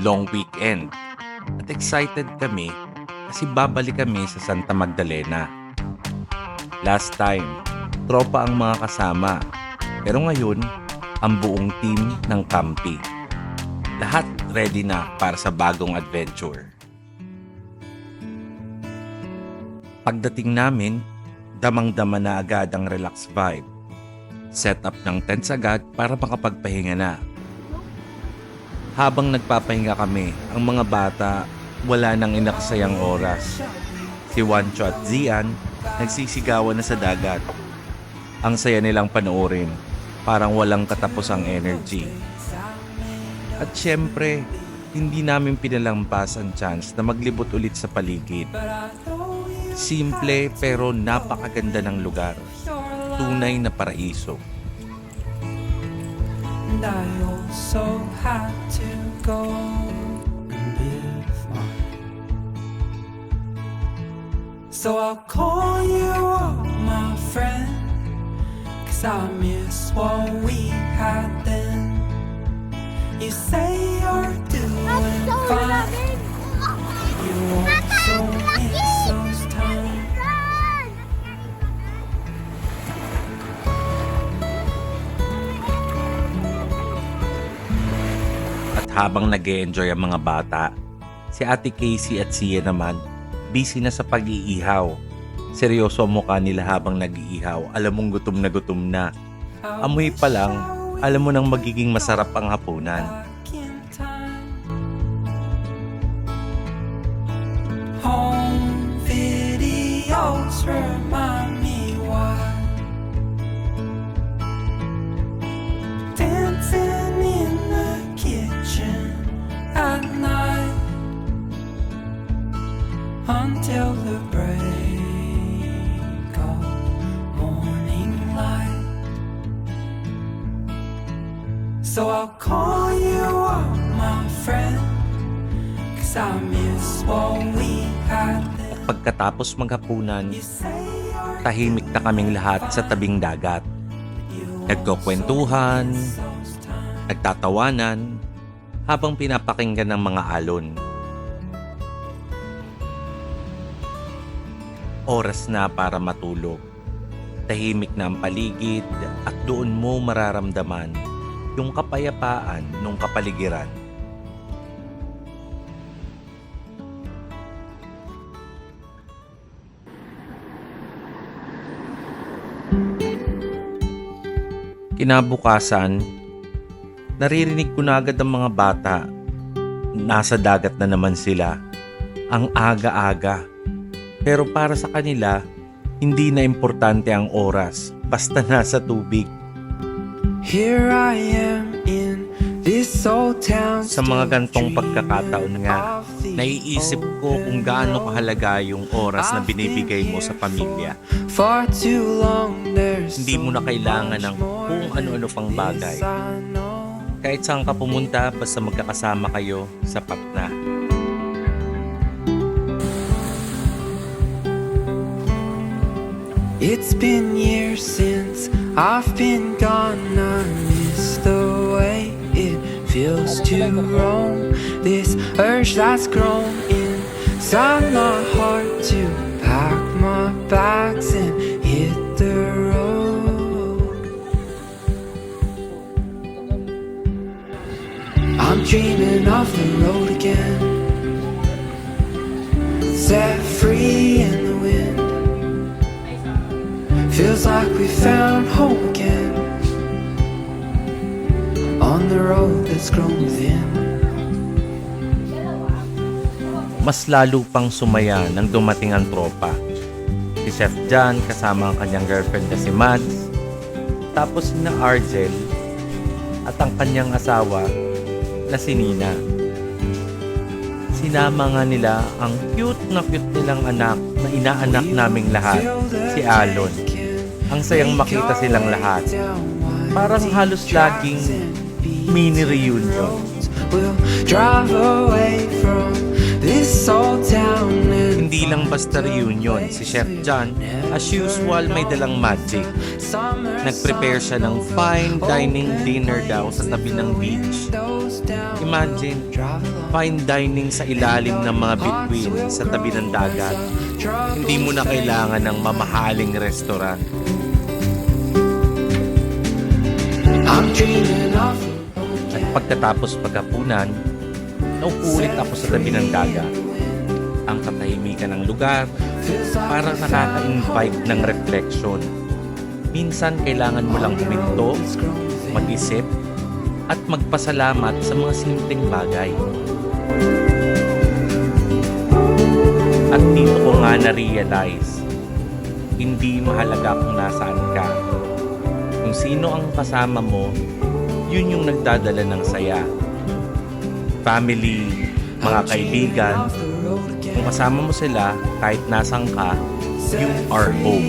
long weekend. At excited kami kasi babalik kami sa Santa Magdalena. Last time, tropa ang mga kasama. Pero ngayon, ang buong team ng Kampi. Lahat ready na para sa bagong adventure. Pagdating namin, damang-dama na agad ang relax vibe. Set up ng tents agad para makapagpahinga na. Habang nagpapahinga kami, ang mga bata wala nang inaksayang oras. Si Juancho at Zian nagsisigawan na sa dagat. Ang saya nilang panoorin, parang walang katapusang energy. At syempre, hindi namin pinalampas ang chance na maglibot ulit sa paligid. Simple pero napakaganda ng lugar. Tunay na paraiso. And I also had to go and live on. So I'll call you up, my friend, 'cause I miss what we had then. You say you're doing fine. You also miss those times. At habang nag-e-enjoy ang mga bata, si Ate Casey at Sia naman, busy na sa pag-iihaw. Seryoso ang mukha nila habang nag-iihaw. Alam mong gutom na. Amoy pa lang, alam mo nang magiging masarap ang hapunan. Back in time. Home videos remind me why. Dancing in the kitchen at night until the break of morning light. So I'll call you up, my friend, 'cause I miss what we had then. Pagkatapos maghapunan, You say you're tahimik na kaming lahat sa tabing dagat. Nagkukwentuhan, nagtatawanan, habang pinapakinggan ng mga alon. Oras na para matulog. Tahimik na ang paligid at doon mo mararamdaman yung kapayapaan ng kapaligiran. Kinabukasan, naririnig ko na agad ang mga bata. Nasa dagat na naman sila. Ang aga-aga. Pero para sa kanila, hindi na importante ang oras. Basta nasa tubig. Here I am in this old town. Sa mga gantong pagkakataon nga, naiisip ko kung gaano kahalaga yung oras na binibigay mo sa pamilya. For too long there's Hindi mo na kailangan ng kung ano-ano pang bagay. Kahit saan ka pumunta, basta magkakasama kayo, sapat na. It's been years since I've been gone. I miss the way it feels to roam this urge that's grown inside my heart to pack my bags and hit the road. I'm dreaming of the road again, set free in the wind. Feels like we found home again on the road that's grown within. Mas lalo pang sumaya nang dumating ang tropa. Si Chef John kasama ang kanyang girlfriend na si Mads, tapos si na Argel at ang kanyang asawa na si Nina. Sinama nga nila ang cute nilang anak na inaanak naming lahat, si Alon. Ang sayang makita silang lahat. Parang halos laging mini reunion. We'll drive away from this this old town and Hindi lang basta reunion, si Chef John, as usual, may dalang magic. summer Nag-prepare siya ng fine dining dinner daw sa tabi ng beach. those down. Imagine, Drive along. fine dining sa ilalim ng mga bituin sa tabi ng dagat. Hindi mo na kailangan ng mamahaling restaurant. I'm dreaming of At pagkatapos pagkapunan, nauulit ako sa tabi ng dagat. Ang katahimikan ng lugar, parang nakaka-invite ng reflection. Minsan kailangan mo lang huminto, mag-isip, at magpasalamat sa mga simpleng bagay. At dito ko nga na-realize, hindi mahalaga kung nasaan ka. Kung sino ang kasama mo, yun yung nagdadala ng saya. Family, mga kaibigan, kung kasama mo sila kahit nasan ka, you are home.